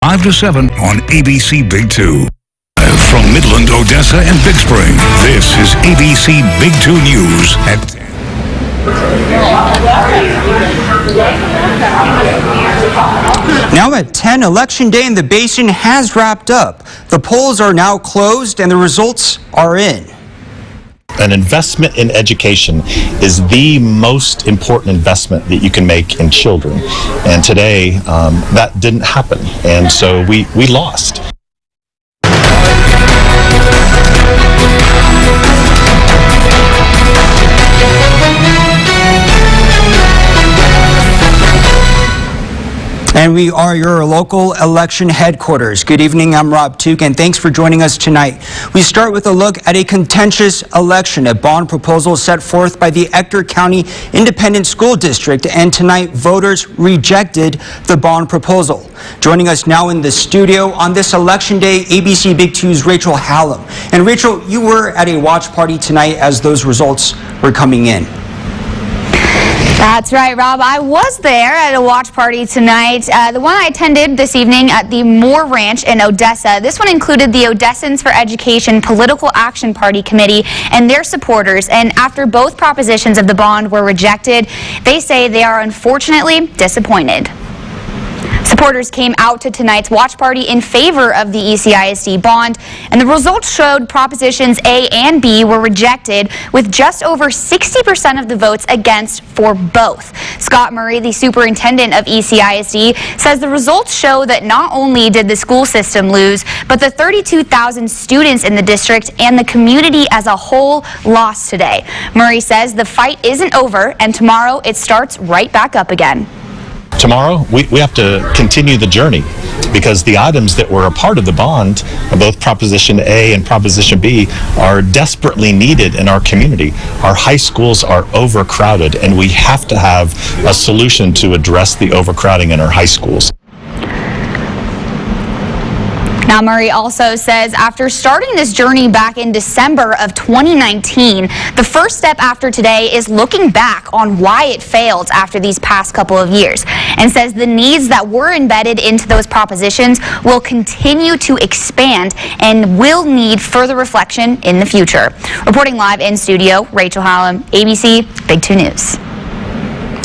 5 to 7 on ABC Big 2. From Midland, Odessa, and Big Spring, this is ABC Big 2 News at 10. Now at 10, Election Day in the Basin has wrapped up. The polls are now closed and the results are in. An investment in education is the most important investment that you can make in children. And today, that didn't happen. And so we lost. And we are your local election headquarters. Good evening, I'm Rob Tuke, and thanks for joining us tonight. We start with a look at a contentious election, a bond proposal set forth by the Ector County Independent School District, and tonight voters rejected the bond proposal. Joining us now in the studio on this election day, ABC Big 2's Rachel Hallam. And Rachel, you were at a watch party tonight as those results were coming in. That's right, Rob. I was there at a watch party tonight. The one I attended this evening at the Moore Ranch in Odessa. This one included the Odessans for Education Political Action Party Committee and their supporters. And after both propositions of the bond were rejected, they say they are unfortunately disappointed. Supporters came out to tonight's watch party in favor of the ECISD bond, and the results showed propositions A and B were rejected, with just over 60% of the votes against for both. Scott Murray, the superintendent of ECISD, says the results show that not only did the school system lose, but the 32,000 students in the district and the community as a whole lost today. Murray says the fight isn't over, and tomorrow it starts right back up again. Tomorrow, we have to continue the journey because the items that were a part of the bond, both Proposition A and Proposition B, are desperately needed in our community. Our high schools are overcrowded, and we have to have a solution to address the overcrowding in our high schools. Now, Murray also says after starting this journey back in December of 2019, the first step after today is looking back on why it failed after these past couple of years, and says the needs that were embedded into those propositions will continue to expand and will need further reflection in the future. Reporting live in studio, Rachel Hallam, ABC Big 2 News.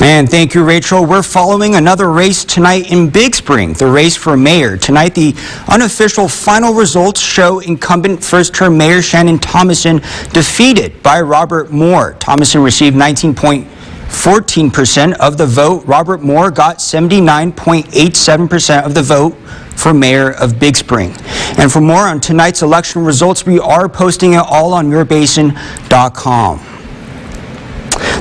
And thank you, Rachel. We're following another race tonight in Big Spring, the race for mayor. Tonight, the unofficial final results show incumbent first-term Mayor Shannon Thomason defeated by Robert Moore. Thomason received 19.14% of the vote. Robert Moore got 79.87% of the vote for mayor of Big Spring. And for more on tonight's election results, we are posting it all on yourbasin.com.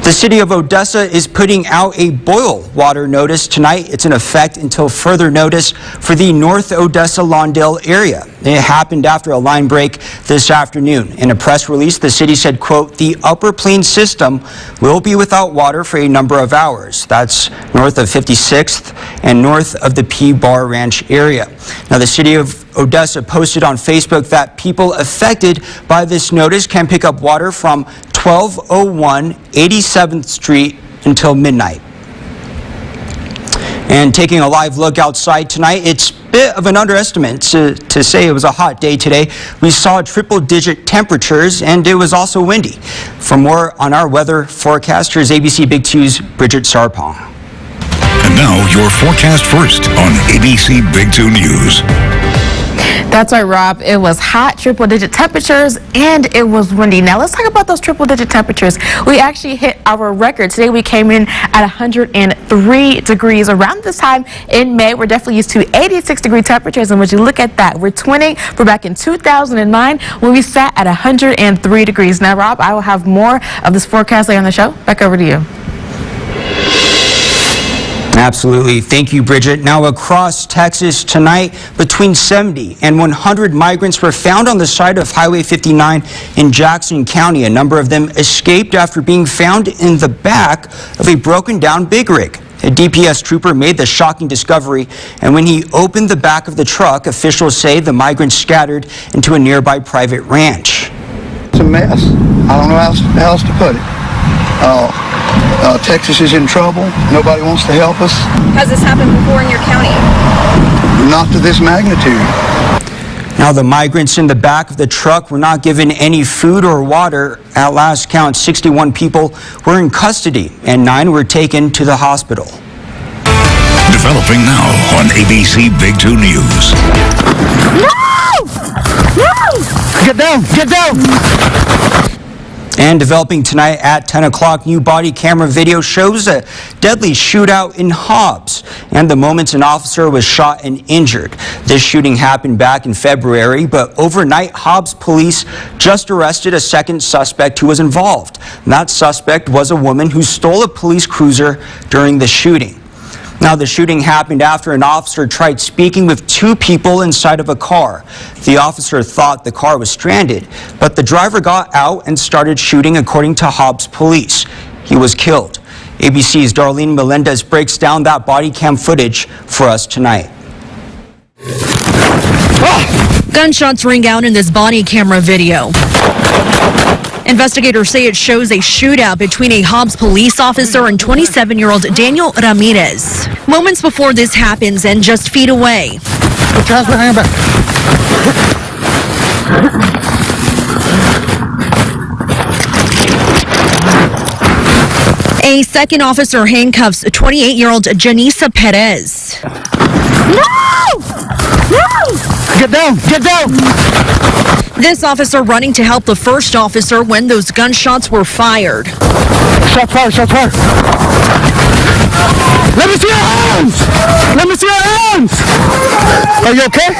The city of Odessa is putting out a boil water notice tonight. It's in effect until further notice for the North Odessa Lawndale area. It happened after a line break this afternoon. In a press release, the city said, quote, the Upper Plains system will be without water for a number of hours. That's north of 56th and north of the P Bar Ranch area. Now, the city of Odessa posted on Facebook that people affected by this notice can pick up water from 1201 87th Street until midnight. And taking a live look outside tonight, it's a bit of an underestimate to say it was a hot day today. We saw triple-digit temperatures, and it was also windy. For more on our weather forecast, here's ABC Big 2's Bridget Sarpong. And now your forecast first on ABC Big 2 News. That's right, Rob. It was hot, triple-digit temperatures, and it was windy. Now, let's talk about those triple-digit temperatures. We actually hit our record. Today, we came in at 103 degrees. Around this time in May, we're definitely used to 86-degree temperatures, and when you look at that, we're twinning for back in 2009 when we sat at 103 degrees. Now, Rob, I will have more of this forecast later on the show. Back over to you. Absolutely. Thank you, Bridget. Now across Texas tonight, between 70 and 100 migrants were found on the side of Highway 59 in Jackson County. A number of them escaped after being found in the back of a broken down big rig. A DPS trooper made the shocking discovery, and when he opened the back of the truck, officials say the migrants scattered into a nearby private ranch. It's a mess. I don't know how else to put it. Texas is in trouble. Nobody wants to help us. Has this happened before in your county? Not to this magnitude. Now, the migrants in the back of the truck were not given any food or water. At last count, 61 people were in custody and 9 were taken to the hospital. Developing now on ABC Big 2 News. Get down! Get down! And developing tonight at 10 o'clock, new body camera video shows a deadly shootout in Hobbs and the moments an officer was shot and injured. This shooting happened back in February, but overnight Hobbs police just arrested a second suspect who was involved. And that suspect was a woman who stole a police cruiser during the shooting. Now, the shooting happened after an officer tried speaking with 2 people inside of a car. The officer thought the car was stranded, but the driver got out and started shooting, according to Hobbs police. He was killed. ABC's Darlene Melendez breaks down that body cam footage for us tonight. Gunshots ring out in this body camera video. Investigators say it shows a shootout between a Hobbs police officer and 27-year-old Daniel Ramirez. Moments before this happens and just feet away. Put your hands behind your back. A second officer handcuffs 28-year-old Janisa Perez. Get down! Get down! This officer running to help the first officer when those gunshots were fired. Shot fired! Shot fired! Let me see your hands! Let me see your hands! Are you okay?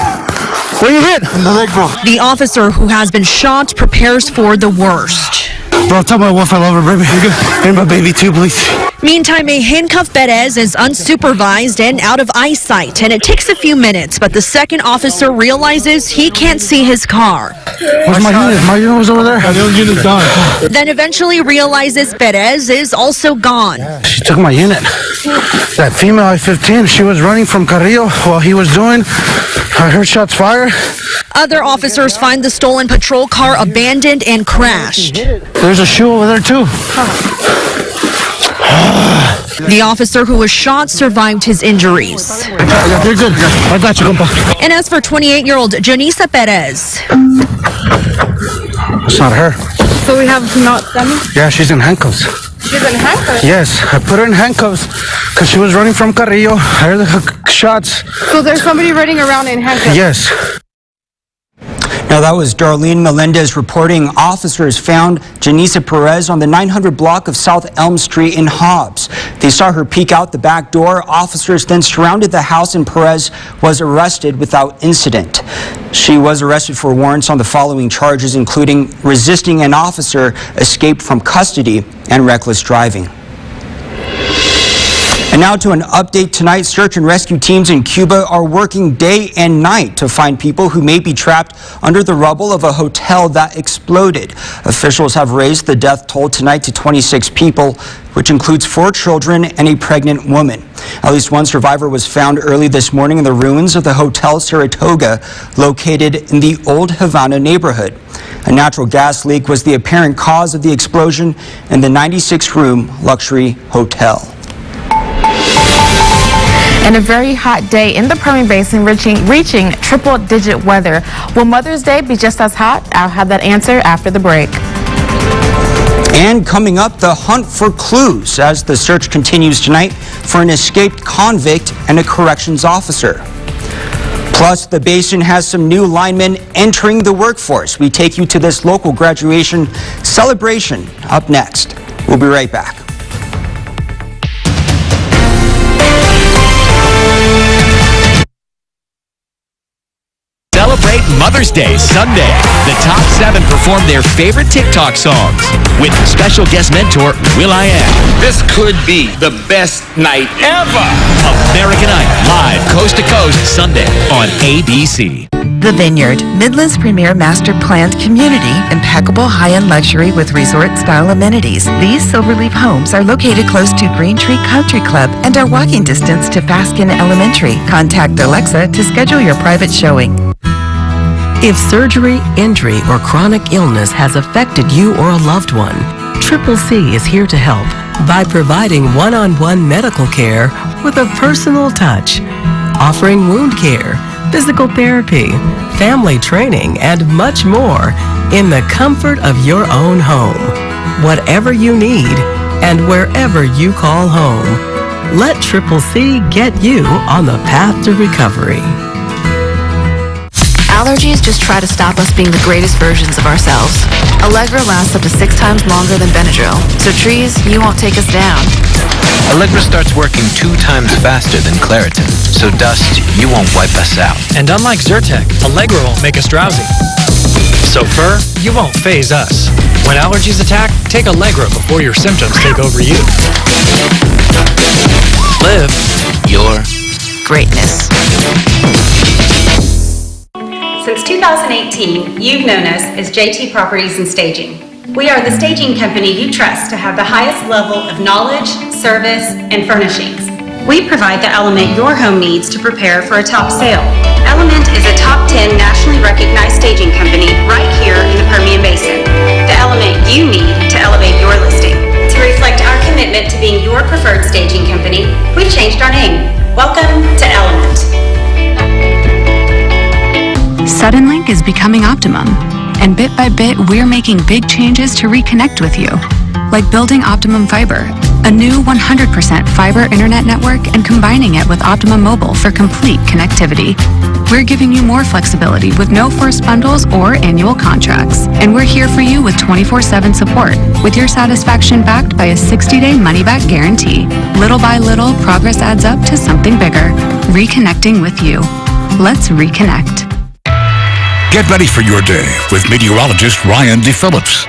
Where you hit? In the leg, bro. The officer who has been shot prepares for the worst. Bro, tell my wife I love her, baby. And my baby too, please. Meantime, a handcuffed Perez is unsupervised and out of eyesight, and it takes a few minutes, but the second officer realizes he can't see his car. Where's my unit? My unit was over there. The unit's gone. Then eventually realizes Perez is also gone. She took my unit. That female I-15, she was running from Carrillo while he was doing. I heard shots fired. Other officers find the stolen patrol car abandoned and crashed. There's a shoe over there too. The officer who was shot survived his injuries. You're good. I got you, compa. And as for 28-year-old Janisa Perez, It's not her. So we have not done. Yeah, she's in handcuffs. She's in handcuffs. Yes, I put her in handcuffs because she was running from Carrillo. I heard the shots. So there's somebody running around in handcuffs. Yes. Now, that was Darlene Melendez reporting officers found Janisa Perez on the 900 block of South Elm Street in Hobbs. They saw her peek out the back door. Officers then surrounded the house and Perez was arrested without incident. She was arrested for warrants on the following charges, including resisting an officer, escape from custody, and reckless driving. And now to an update tonight. Search and rescue teams in Cuba are working day and night to find people who may be trapped under the rubble of a hotel that exploded. Officials have raised the death toll tonight to 26 people, which includes 4 children and a pregnant woman. At least one survivor was found early this morning in the ruins of the Hotel Saratoga, located in the Old Havana neighborhood. A natural gas leak was the apparent cause of the explosion in the 96-room luxury hotel. And a very hot day in the Permian Basin, reaching triple-digit weather. Will Mother's Day be just as hot? I'll have that answer after the break. And coming up, the hunt for clues as the search continues tonight for an escaped convict and a corrections officer. Plus, the Basin has some new linemen entering the workforce. We take you to this local graduation celebration up next. We'll be right back. Celebrate Mother's Day Sunday. The top 7 perform their favorite TikTok songs with special guest mentor will.i.am. This could be the best night ever. American Idol live coast to coast Sunday on ABC. The Vineyard, Midland's premier master-planned community, impeccable high-end luxury with resort-style amenities. These Silverleaf homes are located close to Green Tree Country Club and are walking distance to Faskin Elementary. Contact Alexa to schedule your private showing. If surgery, injury, or chronic illness has affected you or a loved one, Triple C is here to help. by providing one-on-one medical care with a personal touch, offering wound care, physical therapy, family training, and much more in the comfort of your own home. Whatever you need and wherever you call home, let CCC get you on the path to recovery. Allergies just try to stop us being the greatest versions of ourselves. Allegra lasts up to 6 times longer than Benadryl, so trees, you won't take us down. Allegra starts working 2 times faster than Claritin, so dust, you won't wipe us out. And unlike Zyrtec, Allegra won't make us drowsy. So fur, you won't phase us. When allergies attack, take Allegra before your symptoms take over you. Live your greatness. Since 2018, you've known us as JT Properties and Staging. We are the staging company you trust to have the highest level of knowledge, service, and furnishings. We provide the element your home needs to prepare for a top sale. Element is a top 10 nationally recognized staging company right here in the Permian Basin. The element you need to elevate your listing. To reflect our commitment to being your preferred staging company, we've changed our name. Welcome to Element. Suddenlink is becoming Optimum, and bit by bit, we're making big changes to reconnect with you, like building Optimum Fiber, a new 100% fiber internet network, and combining it with Optimum Mobile for complete connectivity. We're giving you more flexibility with no first bundles or annual contracts, and we're here for you with 24/7 support, with your satisfaction backed by a 60-day money-back guarantee. Little by little, progress adds up to something bigger. Reconnecting with you. Let's reconnect. Get ready for your day with meteorologist Ryan D. Phillips.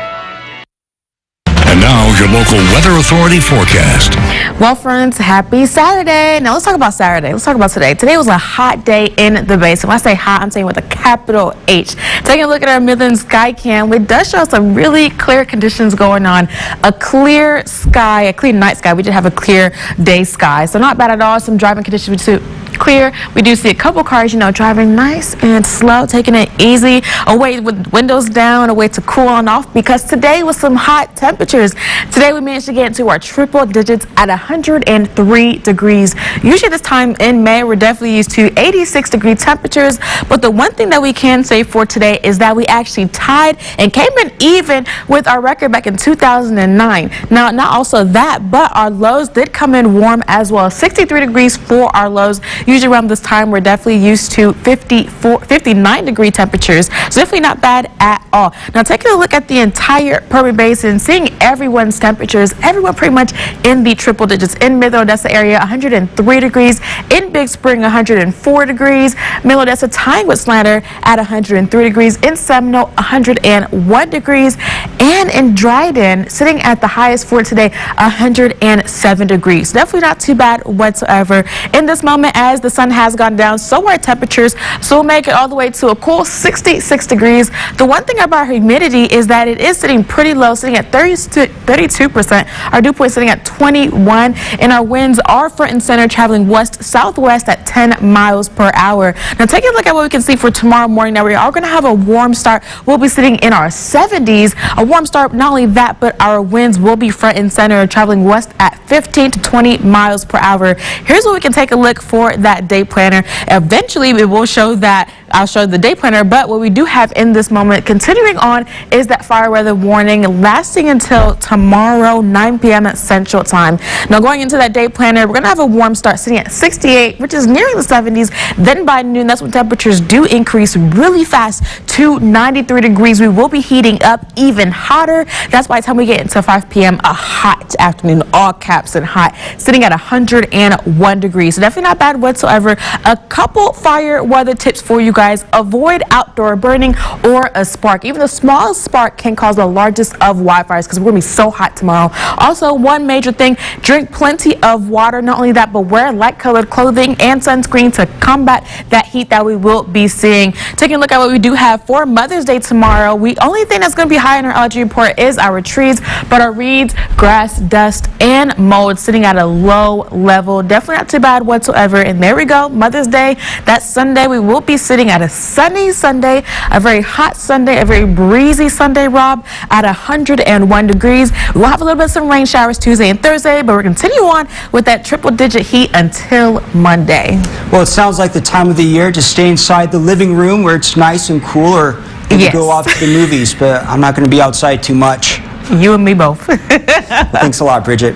And now, your local weather authority forecast. Well, friends, happy Saturday. Now, let's talk about Saturday. Let's talk about today. Today was a hot day in the Basin. When I say hot, I'm saying with a capital H. Taking a look at our Midland sky cam, it does show some really clear conditions going on. A clear sky, a clear night sky. We did have a clear day sky, so not bad at all. Some driving conditions too. Clear. We do see a couple cars, driving nice and slow, taking it easy, away with windows down, a way to cool on off, because today was some hot temperatures. Today we managed to get into our triple digits at 103 degrees. Usually this time in May, we're definitely used to 86-degree temperatures, but the one thing that we can say for today is that we actually tied and came in even with our record back in 2009. Now, not also that, but our lows did come in warm as well. 63 degrees for our lows. Usually around this time, we're definitely used to 59-degree temperatures. So definitely not bad at all. Now, taking a look at the entire Permian Basin, seeing everyone's temperatures, everyone pretty much in the triple digits. In Midland-Odessa area, 103 degrees. In Big Spring, 104 degrees. Midland-Odessa tying with Slander at 103 degrees. In Seminole, 101 degrees. And in Dryden, sitting at the highest for today, 107 degrees. Definitely not too bad whatsoever. In this moment, as the sun has gone down, so are temperatures, so we'll make it all the way to a cool 66 degrees. The one thing about humidity is that it is sitting pretty low, sitting at 32%. Our dew point sitting at 21, and our winds are front and center, traveling west-southwest at 10 miles per hour. Now, taking a look at what we can see for tomorrow morning, now we are going to have a warm start. We'll be sitting in our 70s. A warm start, not only that, but our winds will be front and center, traveling west at 15 to 20 miles per hour. Here's what we can take a look for that day planner. Eventually, it will show that. I'll show the day planner, but what we do have in this moment, continuing on, is that fire weather warning lasting until tomorrow, 9 p.m. at Central Time. Now, going into that day planner, we're going to have a warm start sitting at 68, which is nearing the 70s. Then by noon, that's when temperatures do increase really fast to 93 degrees. We will be heating up even hotter. That's by the time we get into 5 p.m., a hot afternoon, all caps and hot, sitting at 101 degrees. So definitely not bad whatsoever. A couple fire weather tips for you guys. Avoid outdoor burning or a spark. Even the smallest spark can cause the largest of wildfires because we're going to be so hot tomorrow. Also, one major thing, drink plenty of water. Not only that, but wear light-colored clothing and sunscreen to combat that heat that we will be seeing. Taking a look at what we do have for Mother's Day tomorrow, the only thing that's going to be high in our allergy report is our trees, but our reeds, grass, dust, and mold sitting at a low level. Definitely not too bad whatsoever. And there we go, Mother's Day. That Sunday, we will be sitting looking at a sunny Sunday, a very hot Sunday, a very breezy Sunday, Rob, at 101 degrees. We'll have a little bit of some rain showers Tuesday and Thursday, but we'll continue on with that triple-digit heat until Monday. Well, it sounds like the time of the year to stay inside the living room where it's nice and cool, or maybe go off to the movies, but I'm not going to be outside too much. You and me both. Well, thanks a lot, Bridget.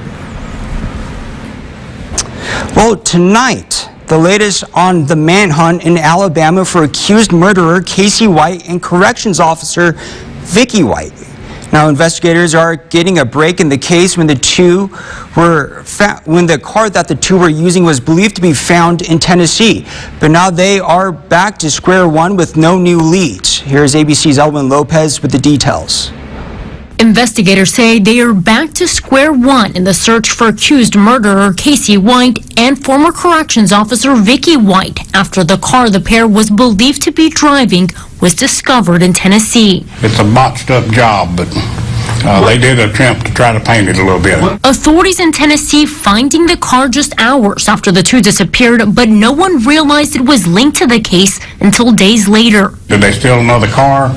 Well, tonight, the latest on the manhunt in Alabama for accused murderer Casey White and corrections officer Vicky White. Now, investigators are getting a break in the case when the car that the two were using was believed to be found in Tennessee. But now they are back to square one with no new leads. Here's ABC's Elwin Lopez with the details. Investigators say they are back to square one in the search for accused murderer Casey White and former corrections officer Vicky White after the car the pair was believed to be driving was discovered in Tennessee. It's a botched up job, but they did attempt to try to paint it a little bit. Authorities in Tennessee finding the car just hours after the two disappeared, but no one realized it was linked to the case until days later. Did they steal another car?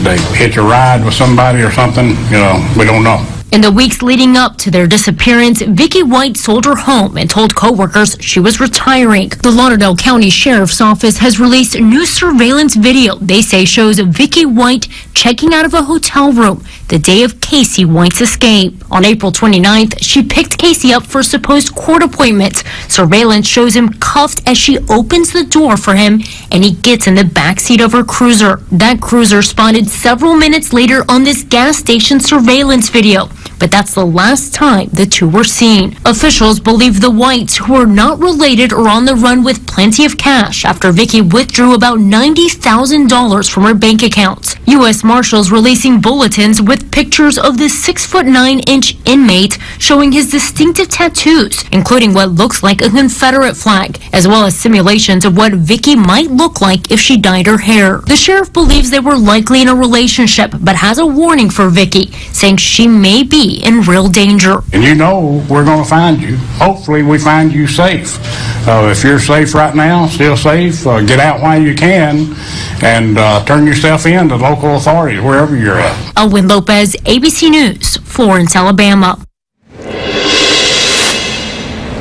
They hitch a ride with somebody or something? You know, we don't know. In the weeks leading up to their disappearance, Vicky White sold her home and told coworkers she was retiring. The Lauderdale County Sheriff's Office has released new surveillance video they say shows Vicky White checking out of a hotel room the day of Casey White's escape. On April 29th, she picked Casey up for a supposed court appointment. Surveillance shows him cuffed as she opens the door for him and he gets in the backseat of her cruiser. That cruiser spotted several minutes later on this gas station surveillance video. But that's the last time the two were seen. Officials believe the Whites, who are not related, are on the run with plenty of cash after Vicky withdrew about $90,000 from her bank accounts. U.S. Marshals releasing bulletins with pictures of the 6'9" inmate showing his distinctive tattoos, including what looks like a Confederate flag, as well as simulations of what Vicky might look like if she dyed her hair. The sheriff believes they were likely in a relationship, but has a warning for Vicky, saying she may be in real danger. And you know we're going to find you. Hopefully we find you safe. If you're safe right now, still safe, get out while you can and turn yourself in to local authorities wherever you're at. Elwin Lopez, ABC News, Florence, Alabama.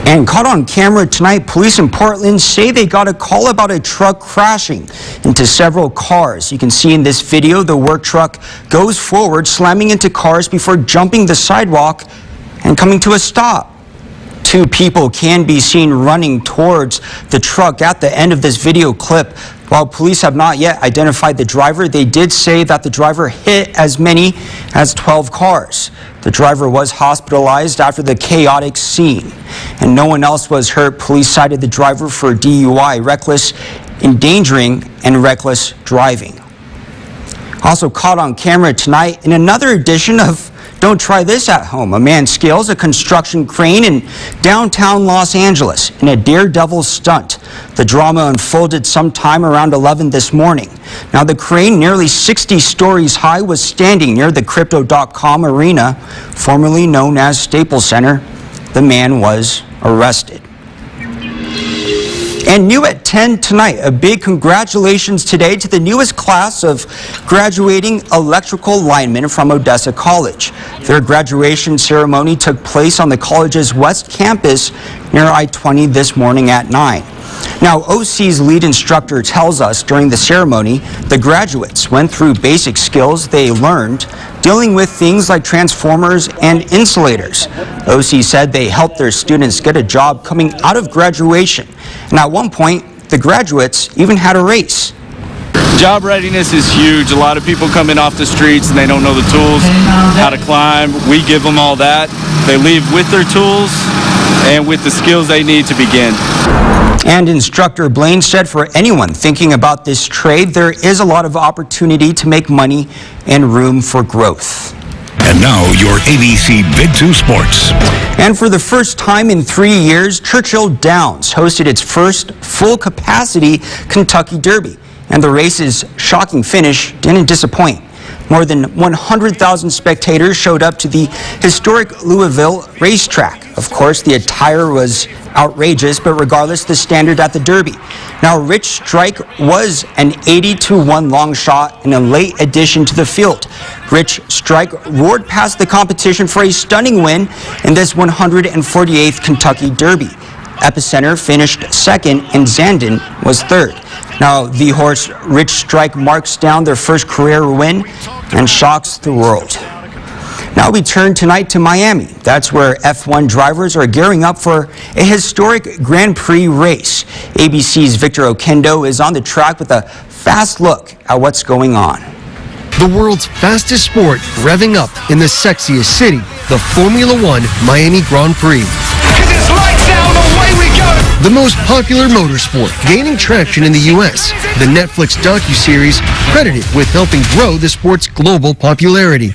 And caught on camera tonight, police in Portland say they got a call about a truck crashing into several cars. You can see in this video the work truck goes forward, slamming into cars before jumping the sidewalk and coming to a stop. Two people can be seen running towards the truck at the end of this video clip. While police have not yet identified the driver, they did say that the driver hit as many as 12 cars. The driver was hospitalized after the chaotic scene, and no one else was hurt. Police cited the driver for DUI, reckless endangering, and reckless driving. Also caught on camera tonight in another edition of Don't Try This at Home. A man scales a construction crane in downtown Los Angeles in a daredevil stunt. The drama unfolded sometime around 11 this morning. Now, the crane, nearly 60 stories high, was standing near the Crypto.com arena, formerly known as Staples Center. The man was arrested. And new at 10 tonight, a big congratulations today to the newest class of graduating electrical linemen from Odessa College. Their graduation ceremony took place on the college's west campus near I-20 this morning at 9. Now, OC's lead instructor tells us during the ceremony, the graduates went through basic skills they learned dealing with things like transformers and insulators. OC said they helped their students get a job coming out of graduation. And at one point, the graduates even had a race. Job readiness is huge. A lot of people come in off the streets and they don't know the tools, how to climb. We give them all that. They leave with their tools and with the skills they need to begin. And instructor Blaine said for anyone thinking about this trade, there is a lot of opportunity to make money and room for growth. And now your ABC Big 2 Sports. And for the first time in 3 years, Churchill Downs hosted its first full-capacity Kentucky Derby. And the race's shocking finish didn't disappoint. More than 100,000 spectators showed up to the historic Louisville racetrack. Of course, the attire was outrageous, but regardless, the standard at the Derby. Now, Rich Strike was an 80-1 long shot and a late addition to the field. Rich Strike roared past the competition for a stunning win in this 148th Kentucky Derby. Epicenter finished second and Zandon was third. Now, the horse Rich Strike marks down their first career win and shocks the world. Now we turn tonight to Miami. That's where F1 drivers are gearing up for a historic Grand Prix race. ABC's Victor Oquendo is on the track with a fast look at what's going on. The world's fastest sport revving up in the sexiest city, the Formula One Miami Grand Prix. The most popular motorsport gaining traction in the U.S. The Netflix docuseries credited with helping grow the sport's global popularity.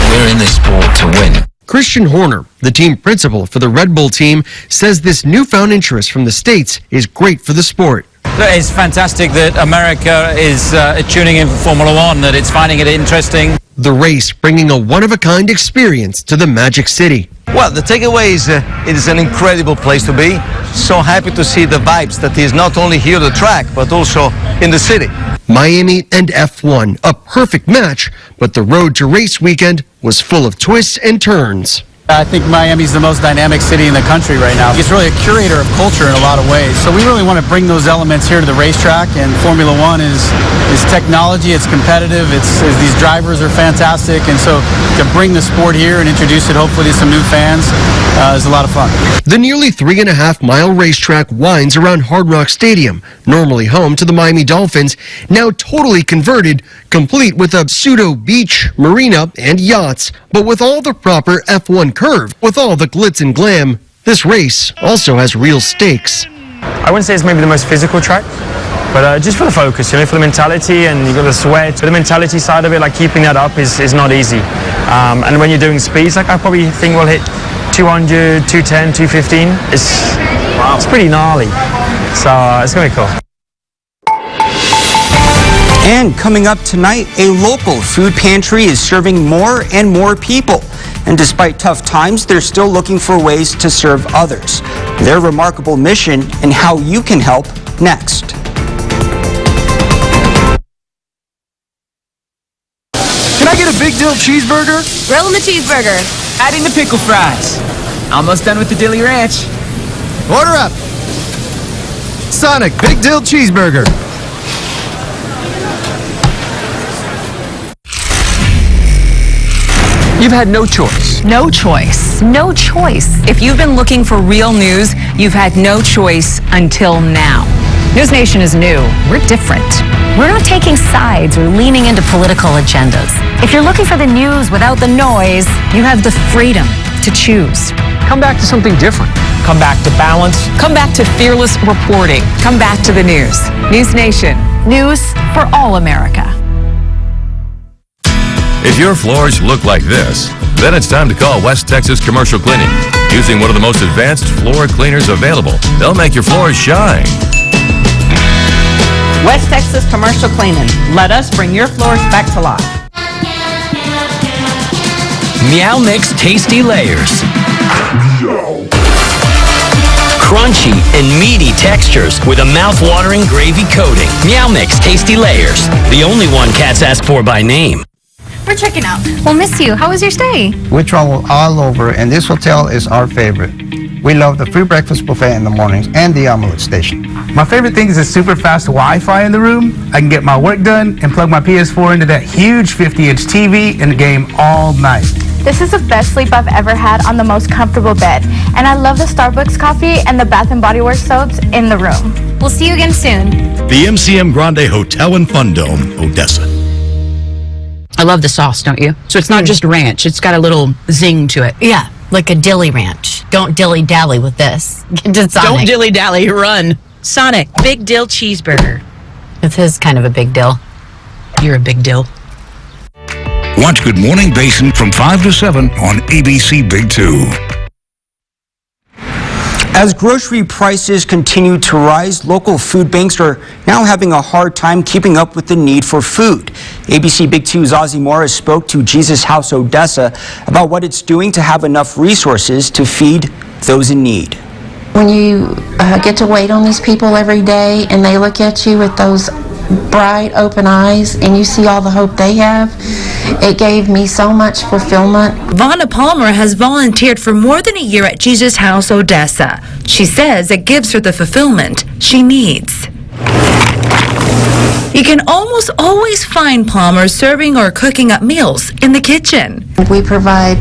We're in this sport to win. Christian Horner, the team principal for the Red Bull team, says this newfound interest from the States is great for the sport. It's fantastic that America is tuning in for Formula One, that it's finding it interesting. The race bringing a one-of-a-kind experience to the Magic City. Well, the takeaway is it is an incredible place to be. So happy to see the vibes that is not only here on the track, but also in the city. Miami and F1, a perfect match, but the road to race weekend was full of twists and turns. I think Miami's the most dynamic city in the country right now. It's really a curator of culture in a lot of ways. So we really want to bring those elements here to the racetrack, and Formula One is technology, it's competitive, these drivers are fantastic, and so to bring the sport here and introduce it hopefully to some new fans is a lot of fun. The nearly 3.5-mile racetrack winds around Hard Rock Stadium, normally home to the Miami Dolphins, now totally converted, complete with a pseudo beach, marina, and yachts, but with all the proper F1 curve, with all the glitz and glam. This race also has real stakes. I wouldn't say it's maybe the most physical track, but just for the focus, for the mentality, and you've got the sweat. But the mentality side of it, keeping that up is not easy. And when you're doing speeds, I probably think we'll hit 200, 210, 215. It's pretty gnarly. So it's going to be cool. And coming up tonight, a local food pantry is serving more and more people. And despite tough times, they're still looking for ways to serve others. Their remarkable mission and how you can help next. Can I get a big deal cheeseburger? Grilling the cheeseburger. Adding the pickle fries. Almost done with the Dilly Ranch. Order up. Sonic, big deal cheeseburger. You've had no choice. No choice. No choice. If you've been looking for real news, you've had no choice until now. News Nation is new. We're different. We're not taking sides or leaning into political agendas. If you're looking for the news without the noise, you have the freedom to choose. Come back to something different. Come back to balance. Come back to fearless reporting. Come back to the news. News Nation. News for all America. If your floors look like this, then it's time to call West Texas Commercial Cleaning. Using one of the most advanced floor cleaners available, they'll make your floors shine. West Texas Commercial Cleaning. Let us bring your floors back to life. Meow Mix Tasty Layers. Crunchy and meaty textures with a mouth-watering gravy coating. Meow Mix Tasty Layers. The only one cats ask for by name. We're checking out. We'll miss you. How was your stay? We travel all over, and this hotel is our favorite. We love the free breakfast buffet in the mornings and the omelet station. My favorite thing is the super fast Wi-Fi in the room. I can get my work done and plug my PS4 into that huge 50-inch TV and game all night. This is the best sleep I've ever had on the most comfortable bed. And I love the Starbucks coffee and the Bath & Body Works soaps in the room. We'll see you again soon. The MCM Grande Hotel and Fun Dome, Odessa. I love the sauce, don't you? So it's not just ranch. It's got a little zing to it. Yeah, like a dilly ranch. Don't dilly-dally with this. Get to Sonic. Don't dilly-dally, run. Sonic, big dill cheeseburger. This is kind of a big deal. You're a big dill. Watch Good Morning Basin from 5 to 7 on ABC Big 2. As grocery prices continue to rise, local food banks are now having a hard time keeping up with the need for food. ABC Big 2's Ozzy Morris spoke to Jesus House Odessa about what it's doing to have enough resources to feed those in need. When you get to wait on these people every day and they look at you with those bright open eyes and you see all the hope they have, it gave me so much fulfillment. Vonna Palmer has volunteered for more than a year at Jesus House Odessa. She says it gives her the fulfillment she needs. You can almost always find Palmer serving or cooking up meals in the kitchen. We provide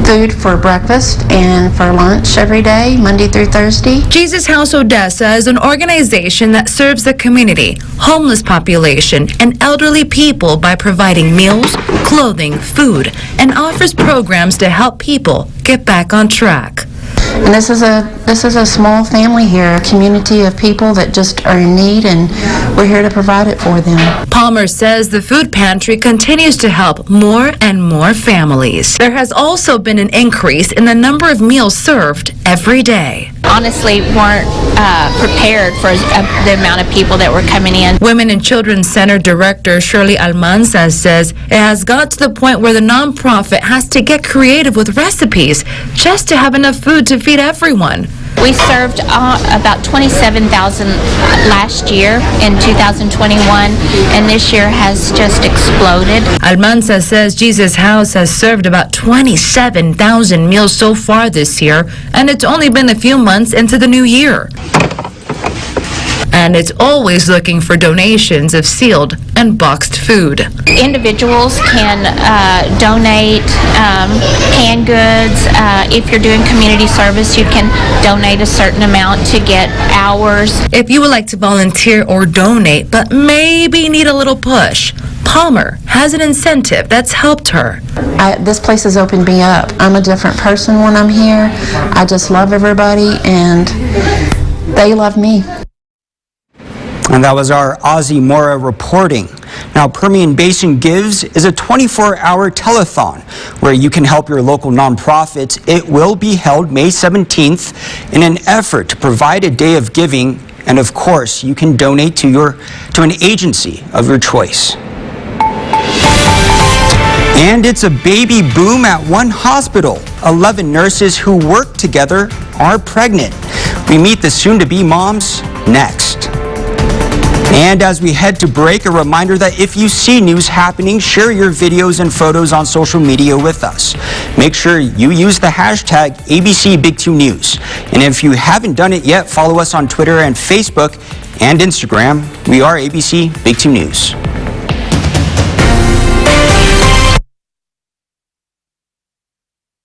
food for breakfast and for lunch every day, Monday through Thursday. Jesus House Odessa is an organization that serves the community, homeless population, and elderly people by providing meals, clothing, food, and offers programs to help people get back on track. And this is a small family here, a community of people that just are in need, and we're here to provide it for them. Palmer says the food pantry continues to help more and more families. There has also been an increase in the number of meals served every day. Honestly, weren't prepared for the amount of people that were coming in. Women and Children Center Director Shirley Almanza says it has got to the point where the nonprofit has to get creative with recipes just to have enough food to feed everyone. We served about 27,000 last year in 2021, and this year has just exploded. Almanza says Jesus House has served about 27,000 meals so far this year, and it's only been a few months into the new year. And it's always looking for donations of sealed and boxed food. Individuals can donate canned goods. If you're doing community service, you can donate a certain amount to get hours. If you would like to volunteer or donate, but maybe need a little push, Palmer has an incentive that's helped her. This place has opened me up. I'm a different person when I'm here. I just love everybody, and they love me. And that was our Ozzy Mora reporting. Now, Permian Basin Gives is a 24-hour telethon where you can help your local nonprofits. It will be held May 17th in an effort to provide a day of giving. And of course, you can donate to an agency of your choice. And it's a baby boom at one hospital. 11 nurses who work together are pregnant. We meet the soon-to-be moms next. And as we head to break, a reminder that if you see news happening, share your videos and photos on social media with us. Make sure you use the hashtag ABC Big 2 News. And if you haven't done it yet, follow us on Twitter and Facebook and Instagram. We are ABC Big 2 News.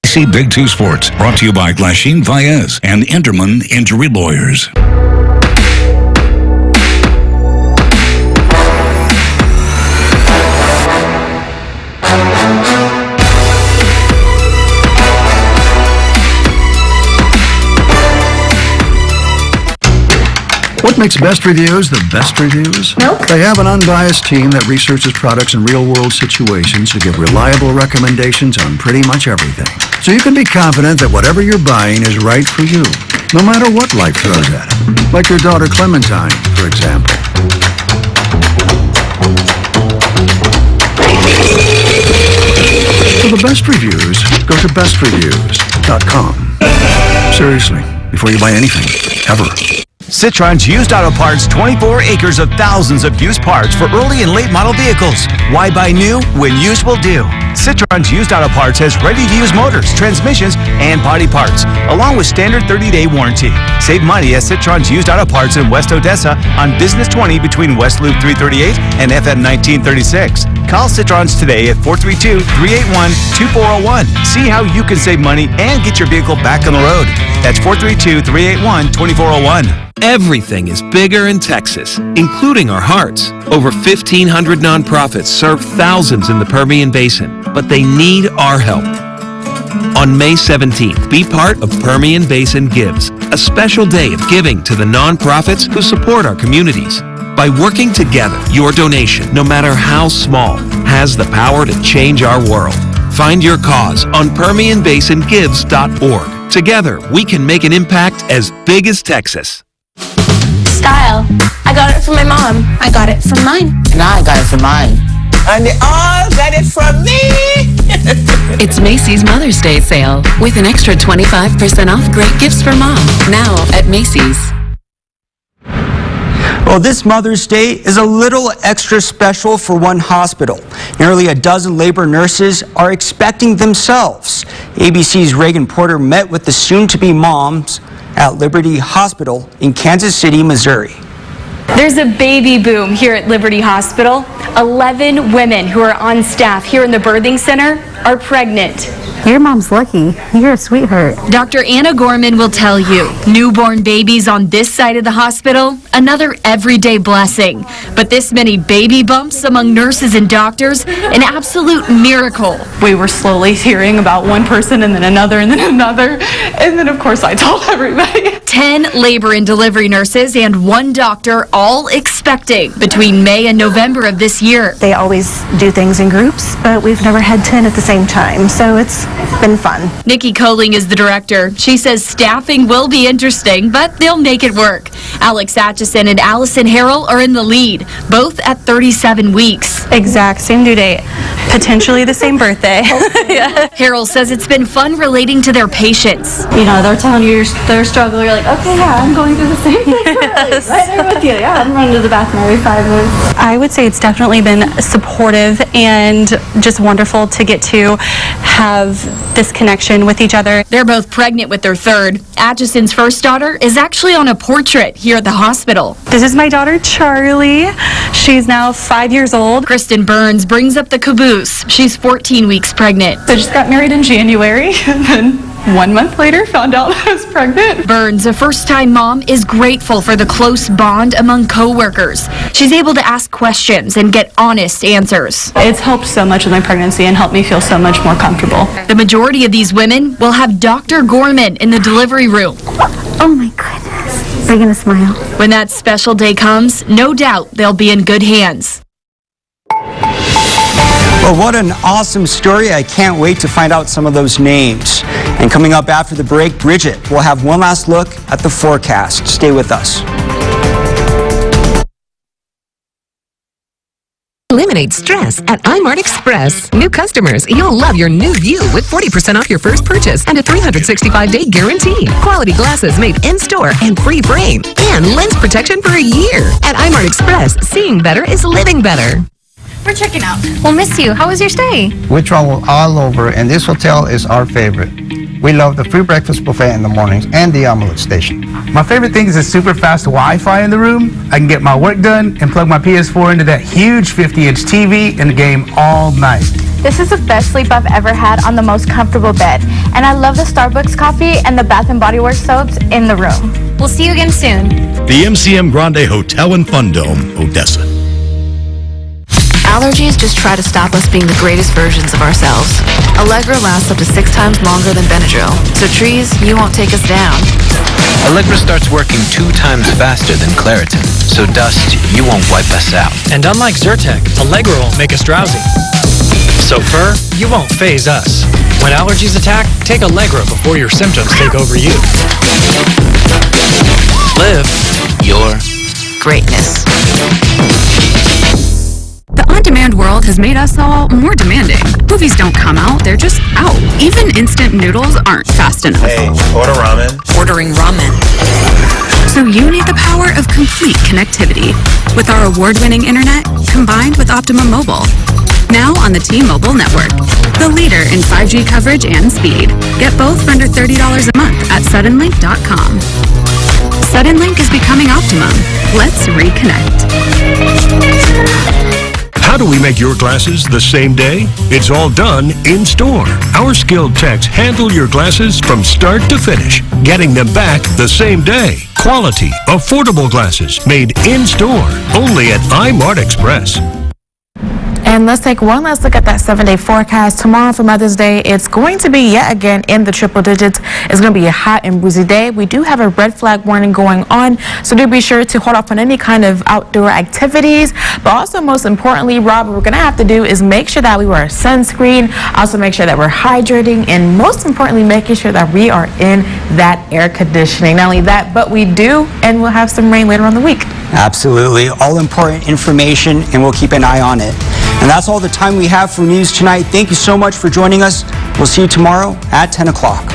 ABC Big 2 Sports, brought to you by Glasheen Vaez and Enderman Injury Lawyers. What makes best reviews the best reviews? Milk. They have an unbiased team that researches products in real-world situations to give reliable recommendations on pretty much everything. So you can be confident that whatever you're buying is right for you, no matter what life throws at it. Like your daughter Clementine, for example. For the best reviews, go to bestreviews.com. Seriously, before you buy anything, ever. Citron's Used Auto Parts, 24 acres of thousands of used parts for early and late model vehicles. Why buy new when used will do? Citron's Used Auto Parts has ready-to-use motors, transmissions, and body parts, along with standard 30-day warranty. Save money at Citron's Used Auto Parts in West Odessa on Business 20 between West Loop 338 and FM 1936. Call Citron's today at 432-381-2401. See how you can save money and get your vehicle back on the road. That's 432-381-2401. Everything is bigger in Texas, including our hearts. Over 1,500 nonprofits serve thousands in the Permian Basin, but they need our help. On May 17th, be part of Permian Basin Gives, a special day of giving to the nonprofits who support our communities. By working together, your donation, no matter how small, has the power to change our world. Find your cause on PermianBasinGives.org. Together, we can make an impact as big as Texas. Style. I got it from my mom. I got it from mine. And I got it from mine. And they all got it from me. It's Macy's Mother's Day sale with an extra 25% off great gifts for mom. Now at Macy's. Well, this Mother's Day is a little extra special for one hospital. Nearly a dozen labor nurses are expecting themselves. ABC's Reagan Porter met with the soon-to-be moms at Liberty Hospital in Kansas City, Missouri. There's a baby boom here at Liberty Hospital. 11 women who are on staff here in the birthing center are pregnant. Your mom's lucky. You're a sweetheart. Dr. Anna Gorman will tell you, newborn babies on this side of the hospital, another everyday blessing. But this many baby bumps among nurses and doctors, an absolute miracle. We were slowly hearing about one person and then another and then another. And then, of course, I told everybody. 10 labor and delivery nurses and one doctor all expecting between May and November of this year. They always do things in groups, but we've never had 10 at the same time, so it's been fun. Nikki Coling is the director. She says staffing will be interesting, but they'll make it work. Alex Atchison and Allison Harrell are in the lead, both at 37 weeks. Exact same due date, potentially the same birthday. Yeah. Harrell says it's been fun relating to their patients. You know, they're telling you they're struggling. You're like, okay, yeah, I'm going through the same thing. Yes. Right there with you. Yeah, I'm running to the bathroom every 5 minutes. I would say it's definitely been supportive and just wonderful to get to have this connection with each other. They're both pregnant with their third. Atchison's first daughter is actually on a portrait here at the hospital. This is my daughter, Charlie. She's now 5 years old. Kristen Burns brings up the caboose. She's 14 weeks pregnant. I just got married in January, and then 1 month later found out I was pregnant. Burns, a first-time mom, is grateful for the close bond among co-workers. She's able to ask questions and get honest answers. It's helped so much with my pregnancy and helped me feel so much more comfortable. The majority of these women will have Dr. Gorman in the delivery room. Oh my goodness. They're gonna smile. When that special day comes, no doubt they'll be in good hands. Well, what an awesome story. I can't wait to find out some of those names. And coming up after the break, Bridget will have one last look at the forecast. Stay with us. Eliminate stress at iMart Express. New customers, you'll love your new view with 40% off your first purchase and a 365-day guarantee. Quality glasses made in-store and free frame. And lens protection for a year. At iMart Express, seeing better is living better. We're checking out. We'll miss you. How was your stay? We travel all over, and this hotel is our favorite. We love the free breakfast buffet in the mornings and the omelet station. My favorite thing is the super fast Wi-Fi in the room. I can get my work done and plug my PS4 into that huge 50-inch TV and game all night. This is the best sleep I've ever had on the most comfortable bed. And I love the Starbucks coffee and the Bath & Body Works soaps in the room. We'll see you again soon. The MCM Grande Hotel and Fun Dome, Odessa. Allergies just try to stop us being the greatest versions of ourselves. Allegra lasts up to 6 times longer than Benadryl, so trees, you won't take us down. Allegra starts working 2 times faster than Claritin, so dust, you won't wipe us out. And unlike Zyrtec, Allegra won't make us drowsy. So fur, you won't phase us. When allergies attack, take Allegra before your symptoms take over you. Live your greatness. The on-demand world has made us all more demanding. Movies don't come out, they're just out. Even instant noodles aren't fast enough. Hey, order ramen. Ordering ramen. So you need the power of complete connectivity with our award-winning internet combined with Optimum Mobile. Now on the T-Mobile network, the leader in 5G coverage and speed. Get both for under $30 a month at suddenlink.com. Suddenlink is becoming Optimum. Let's reconnect. How do we make your glasses the same day? It's all done in store. Our skilled techs handle your glasses from start to finish, getting them back the same day. Quality, affordable glasses made in store, only at iMart Express. And And let's take one last look at that 7-day forecast. Tomorrow for Mother's Day, it's going to be yet again in the triple digits. It's going to be a hot and breezy day. We do have a red flag warning going on, so do be sure to hold off on any kind of outdoor activities. But also, most importantly, Rob, what we're going to have to do is make sure that we wear sunscreen, also make sure that we're hydrating, and most importantly, making sure that we are in that air conditioning. Not only that, but we do, and we'll have some rain later on the week. Absolutely. All important information, and we'll keep an eye on it. And that's all the time we have for news tonight. Thank you so much for joining us. We'll see you tomorrow at 10 o'clock.